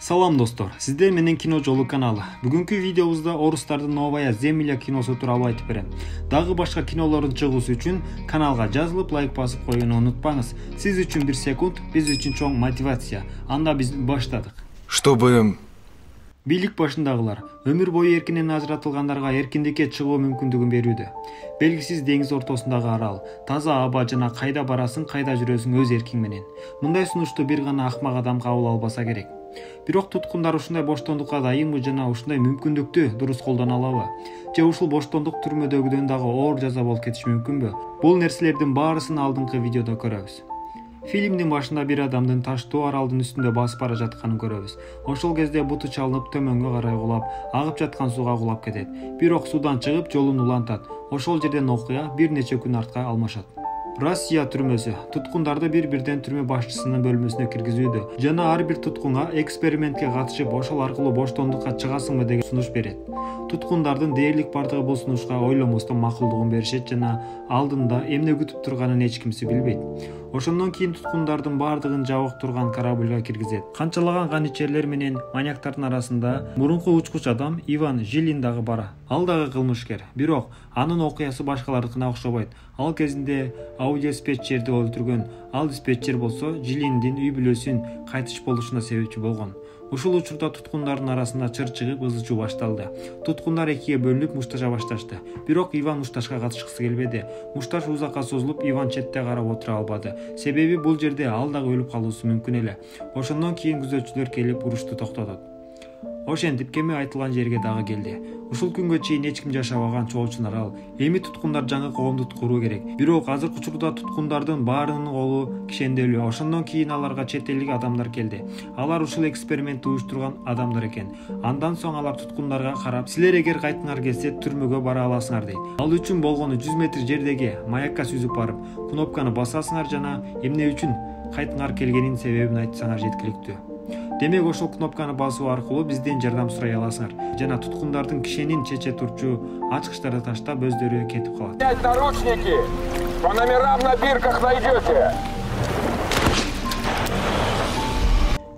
Салам достор, сиздер менен Кино жолу каналы. Бүгүнкү видеобузда орустардын Новая Земля киносу тууралуу айтып берем. Дагы башка кинолордун чыгуусу үчүн каналга жазылып, лайк басып коюуну унутпаңыз. Сиз үчүн 1 секунд, биз үчүн чоң мотивация. Анда биз баштадык. Чтобы Бийлик башындагылар өмүр бою эркинен ажыратылгандарга эркиндикке чыгуу мүмкүндүгүн берүүдө. Белгисиз деңиз ортосундагы арал, таза аба жана кайда барасың, кайда жүрөсүң өз эркиң менен. Мындай сунушту бир гана акмак адам кабыл албаса керек. Бирок туткундар ушундай боштондукка дайынбы жана ушундай мүмкүндүктү дурус колдоно алабы? Же ушул боштондук түрмөдөгүдөн дагы оор жаза болуп кетиши мүмкүнбү? Бул нерселердин баарысын алдыңкы видеодо көрөбүз. Фильмдин башында бир адамдын таштуу аралдын үстүндө басып бара жатканын көрөбүз. Ошол кезде буту чалынып төмөнгө карай кулап, агып жаткан сууга кулап кетет. Бирок суудан чыгып жолун улантат. Ошол жерден окуя бир нече күн артка алмашат. Россия түрмөсү туткундарды бир-бирден түрмө башчысынын бөлмөсүнө киргизүүдө жана ар бир туткунга экспериментке катышып, ошол аркылуу боштондукка чыгасыңбы деген сунуш берет. Туткундардын дээрлик бардыгы бул сунушка ойломостон макулдугун беришет жана алдында эмне күтүп турганын эч кимси билбейт. Ошондон кийин туткундардын бардыгын жабык турган корабльга киргизет. Канчалаган каничерлер менен маньяктардын арасында мурунку учкуч адам Иван Жилин дагы бар. Ал дагы кылмышкер. Бирок анын окуясы башкалардыкына окшобойт. Ал кезинде аудиодиспетчерди өлтүргөн. Ал диспетчер болсо Жилиндин үй бүлөсүн кайтыш болушуна себепчи болгон. Ушул учурда туткундардын арасында чыр чыгып ызы чуу башталды. Туткундар экиге бөлүнүп мушташа башташты. Бирок Иван мушташка катышкысы келбеди. Мушташ узакка созулуп, Иван четте карап отура албады. Себеби бул жерде ал дагы өлүп калуусу мүмкүн эле. Ошондон кийин күзөтчүлөр келип урушту токтотот. Ошентип кеме айтылган жерге дагы келди. Ушул күнгө чейин эч ким жашабаган чоочун арал. Эми туткундар жаңы коомду куруу керек. Бирок азыркы учурда туткундардын баарынын колу кишенделүү. Ошондон кийин аларга чет элдик адамдар келди. Алар ушул экспериментти уюштурган адамдар экен. Андан соң алар туткундарга карап, силер эгер кайтыңар келсе түрмөгө бара аласыңар дейт. Ал үчүн болгону 100 метр жердеги маякка сүзүп барып, кнопканы басасыңар жана эмне үчүн кайтыңар келгенин себебин айтсаңар жеткиликтүү. Демек ошол кнопканы басуу аркылуу бизден жардам сурай аласыңар жана туткундардын кишенин чече турчу ачкычтарды таштап өздөрү кетип калат. Наручники по номерам на бирках найдете.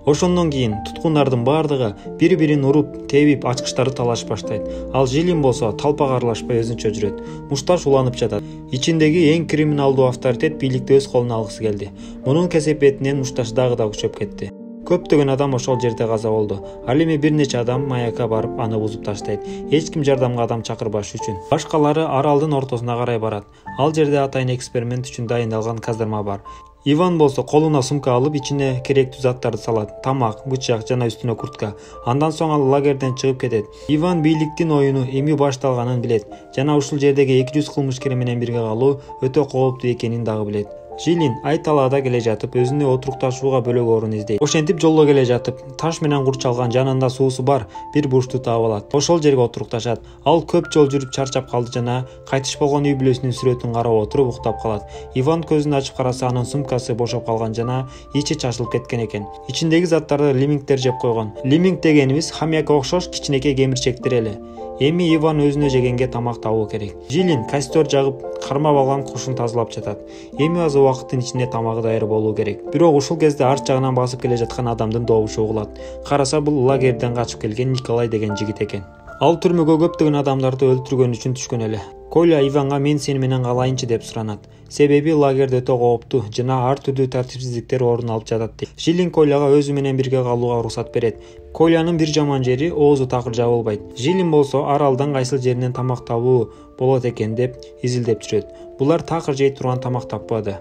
Ошондон кийин туткундардын бардыгы бири-бирин уруп, тебип ачкычтарды талашып баштайт. Ал Жилин болсо талпага аралашпай өзүнчө жүрөт. Мушташ уланып жатат. Ичиндеги эң криминалдуу авторитет бийликти өз колуна алгысы келди. Мунун кесепетинен Мушташ дагы да күчөп кетти. Көптөгөн адам ошол жерде каза болду. Ал эми бир нече адам маякка барып аны бузуп таштайт. Эч ким жардамга адам чакырбаш үчүн. Башкалары аралдын ортосуна карай барат. Ал жерде атайын эксперимент үчүн дайындалган каздарма бар. Иван болсо колуна сумка алып, ичине керектүү заттарды салат: тамак, бычак жана үстүнө куртка. Андан соң ал лагерден чыгып кетет. Иван бийликтин оюну эми башталганын билет жана ушул жердеги 200 кылмышкер менен бирге калуу өтө кооптуу экенин дагы билет. Жилин ай талаада келе жатып, өзүнө отурукташууга бөлөк орун издейт. Ошентип жолдо келе жатып, таш менен курчалган жанында суусу бар бир бурчту таап алат. Ошол жерге отурукташат. Ал көп жол жүрүп чарчап калды жана кайтыш болгон үй бүлөсүнүн сүрөтүн карап отуруп уктап калат. Иван көзүн ачып караса, анын сумкасы бошоп калган жана ичи чачылып кеткен экен. Ичиндеги заттарды леммингдер жеп койгон. Лемминг дегенибиз хамякка окшош кичинекей кемирчектер эле. Эми Иван өзүнө жегенге тамак табуу керек. Жилин костер жагып, кармап алган кушун тазалап жатат. Эми аз убакыттын ичинде тамагы даяр болуу керек. Бирок ушул кезде арт жагынан басып келе жаткан адамдын добушу угулат. Караса, бул лагерден качып келген Николай деген жигит экен. Ал түрмөгө көптөгөн адамдарды өлтүргөн үчүн түшкөн эле. Коля Иванга мен сени менен калайынчы деп суранат. Себеби лагерде өтө кооптуу жана ар түрдүү тартипсиздиктер орун алып жатат дейт. Жилин Коляга өзү менен бирге калууга уруксат берет. Колянын бир жаман жери оозу такыр жабылбайт. Жилин болсо аралдын кайсыл жеринен тамак табуу болот экен деп изилдеп жүрөт. Булар такыр жей турган тамак таппады.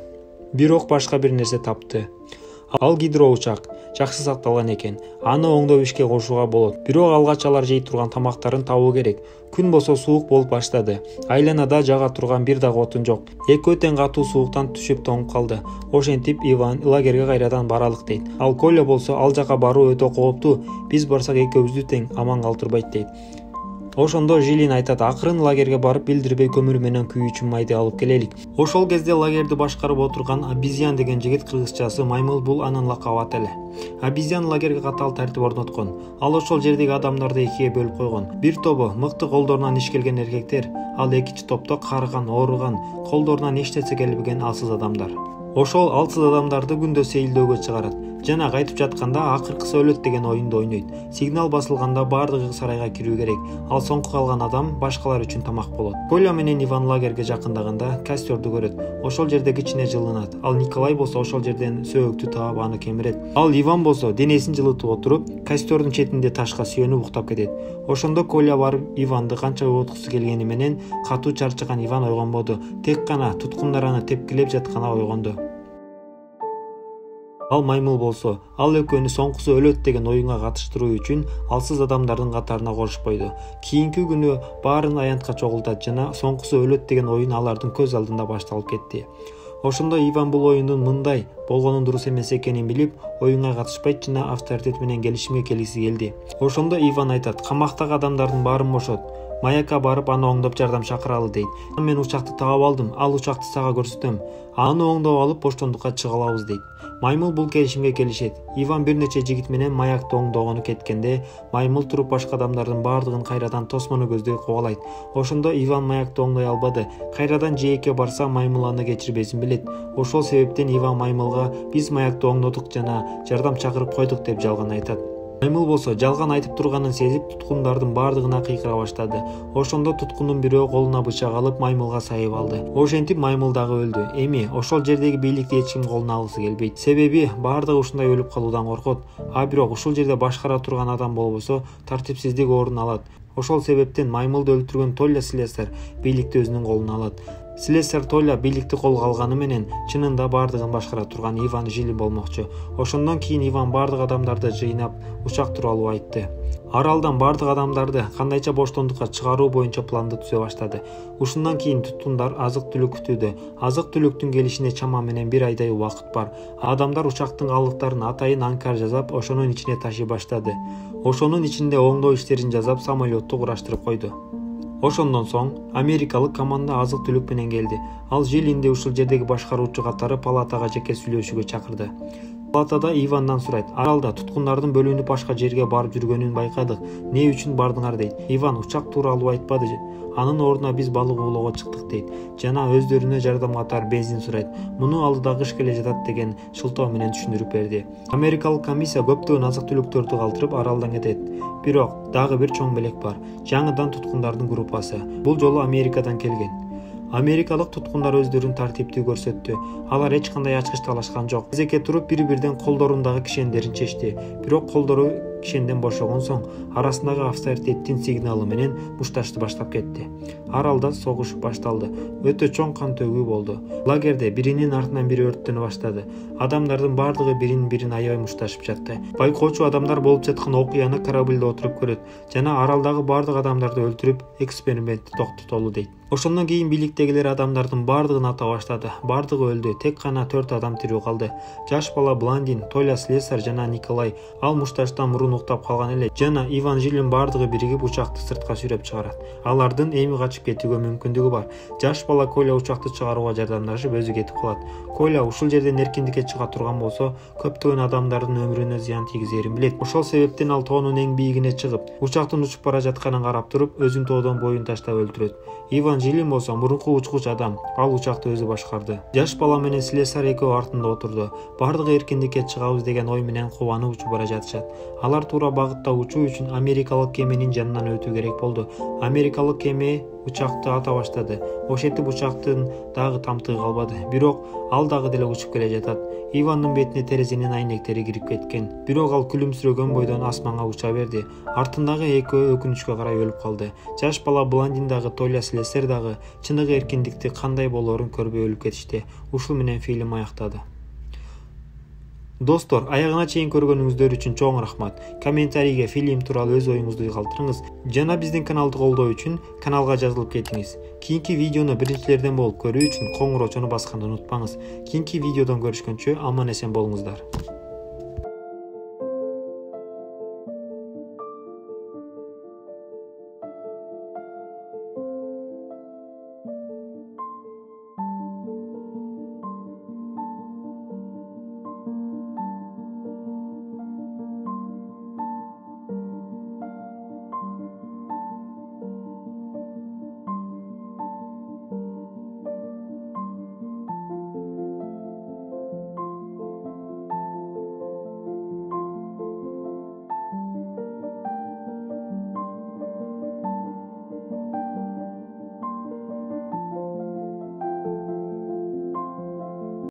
Бирок башка бир нерсе тапты. Ал гидроучак жакшы сакталган экен. Аны оңдоп ишке кошууга болот. Бирок алгач алар жей турган тамактарын табуу керек. Күн болсо суук болуп баштады. Айланада жага турган бир дагы отун жок. Экөө тең катуу сууктан түшүп тоңуп калды. Ошентип Иван лагерге кайрадан баралык дейт. Ал Коля болсо ал жака баруу өтө кооптуу. Биз барсак экөөбүздү тең аман калтырбайт дейт. Ошондо Жилин айтат: акырын лагерге барып билдирбей көмүр менен күйүүчү майды алып келелик. Ошол кезде лагерди башкарып отурган Обезьян деген жигит кыргызчасы Маймыл, бул анын лакабы аты эле. Обезьян лагерге катаал тартип орноткон. Ал ошол жердеги адамдарды экиге бөлүп койгон. Бир тобу мыкты колдорунан иш келген эркектер, ал экинчи топто карыган, ооруган, колдорунан эч нерсе келбеген алсыз адамдар. Ошол алсыз адамдарды күндө сейилдөөгө чыгарат. жана кайтып жатканда акыркысы өлөт деген оюнду ойнойт. Сигнал басылганда бардыгы сарайга кирүү керек. Ал соңку калган адам башкалар үчүн тамак болот. Коля менен Иван лагерге жакындаганда костёрду көрөт. Ошол жерде кичине жылынат. Ал Николай болсо ошол жерден сөөктү таап аны кемирет. Ал Иван болсо денесин жылытып отуруп, костёрдун четинде ташка сүйөнүп уктап кетет. Ошондо Коля барып Иванды канча угуткусу келгени менен катуу чарчаган Иван ойгонбоду. Тек гана туткундар аны тепкилеп жатканы ойгонду. Ал маймыл болсо, ал экөөнү соңкусу өлөт деген оюнга катыштыруу үчүн алсыз адамдардын катарына кошпойду. Кийинки күнү баарын аянтка чогултат жана соңкусу өлөт деген оюн алардын көз алдында башталып кетти. Ошондо Иван бул оюндун мындай болгонун дурус эмес экенин билип, оюнга катышпайт жана авторитет менен келишимге келгиси келди. Ошондо Иван айтат: "Камактагы адамдардын баарын бошот. Маякка барып аны оңдоп жардам чакыралы" дейт. "Мен учакты таап алдым, ал учакты сага көрсөтөм. Аны оңдоп алып боштондукка чыга алабыз" дейт. Маймыл бул келишимге келишет. Иван бир нече жигит менен маякты оңдогону кеткенде, маймыл туруп башка адамдардын баардыгын кайрадан тосмону көздөй кубалайт. Ошондо Иван маякты оңдой албады. Кайрадан жээкке барса, маймыл аны кечирбесин билет. Ошол себептен Иван маймылга "Биз маякты оңдодук жана жардам чакырып койдук" деп жалган айтат. Маймыл болсо жалган айтып турганын сезип, туткундардын баардыгына кыйкыра баштады. Ошондо туткундун бирөө колуна бычак алып маймылга сайып алды. Ошентип маймыл дагы өлдү. Эми ошол жердеги бийликти эч ким колуна алгысы келбейт. Себеби баардыгы ушундай өлүп калуудан коркот. А бирок ушул жерде башкара турган адам болбосо, тартипсиздик орун алат. Ошол себептен маймылды өлтүргөн Толя Слесарь бийликти өзүнүн колуна алат. Слесарь Толя бийликти колго алганы менен чынында баардыгын башкара турган Иван Жилин болмокчу. Ошондон кийин Иван баардык адамдарды жыйнап учак тууралуу айтты. Аралдан баардык адамдарды кандайча боштондукка чыгаруу боюнча планды түзө баштады. Ушундан кийин туткундар азык-түлүк күтүүдө. Азык-түлүктүн келишине чама менен 1 айдай убакыт бар. Адамдар учактын калдыктарын атайын анкар жасап, ошонун ичине ташый баштады. Ошонун ичинде оңдоо иштерин жасап, самолетту кураштырып койду. Ошондон соң америкалык команда азык-түлүк менен келди. Ал Жилинди ушул жердеги башкаруучу катары палатага жеке сүйлөшүүгө чакырды. Палатада Ивандан сурайт: "Аралда туткундардын бөлүнүп башка жерге барып жүргөнүн байкадык. Не үчүн бардыңар?" дейт. Иван учак тууралуу айтпады. Анын ордуна "Биз балык оолоого чыктык" дейт. Жана өздөрүнө жардам катары бензин сурайт. Муну алдыда кыш келе жатат деген шылтоо менен түшүндүрүп берди. Америкалык комиссия көптөгөн азык-түлүктөрдү калтырып аралдан кетет. Бирок дагы бир чоң белек бар. Жаңыдан туткундардын группасы. Бул жолу Америкадан келген. Америкалык туткундар өздөрүн тартиптүү көрсөттү. Алар эч кандай ачкыч талашкан жок. Кезекке туруп бири-бирден колдорундагы кишендерин чечти. Бирок колдору кишенден бошогон соң арасындагы авторитеттин сигналы менен мушташты баштап кетти. Аралда согуш башталды. Өтө чоң кан төгүү болду. Лагерде биринин артынан бири өрттөнө баштады. Адамдардын баардыгы бирин-бирин аябай мушташып жатты. Байкоочу адамдар болуп жаткан окуяны корабльде отуруп көрөт жана аралдагы баардык адамдарды өлтүрүп экспериментти токтотолу дейт. Ошондон кийин бийликтегилер адамдардын баардыгын ата баштады. Баардыгы өлдү. Тек гана 4 адам тирүү калды. Жаш бала Блондин, Толя Слесарь жана Николай. Ал мушташтан мурун уктап калган эле. Жана Иван Жилин баардыгы биригип учакты сыртка сүйрөп чыгарат. Алардын эми качып кетүүгө мүмкүндүгү бар. Жаш бала Коля учакты чыгарууга жардамдашып өзү кетип калат. Коля ушул жерден эркиндикке чыга турган болсо, көптөгөн адамдардын өмүрүнө зыян тийгизерин билет. Ошол себептен ал тоонун эң бийигине чыгып, учактын учуп бара жатканын карап туруп, өзүн тоодон боюн таштап өлтүрөт. Иван Жилин болсо мурунку учкуч адам. Ал учакты өзү башкарды. Жаш бала менен Слесарь экөө артында отурду. Бардыгы эркиндикке чыгабыз деген ой менен кубанып учуп бара жатышат. Алар туура багытта учуу үчүн америкалык кеменин жанынан өтүү керек болду. Америкалык кеме учакты ата баштады. Ошентип учактын дагы тамтыгы калбады. Бирок ал дагы деле учуп келе жатат. Ивандын бетине терезенин айнектери кирип кеткен. Бирок ал күлүмсүрөгөн бойдон асманга уча берди. Артындагы экөө өкүнүчкө карай өлүп калды. Жаш бала Блондин дагы Толя Слесарь дагы чыныгы эркиндикти кандай болоорун көрбөй өлүп кетишти. Ушул менен фильм аяктады. Достор, аягына чейин көргөнүңүздөр үчүн чоң рахмат. Комментарийге фильм тууралуу өз оюңузду калтырыңыз. Жана биздин каналды колдоо үчүн каналга жазылып кетиңиз. Кийинки видеону биринчилерден болуп көрүү үчүн коңуроочону басканды унутпаңыз. Кийинки видеодон көрүшкөнчө аман эсен болуңуздар.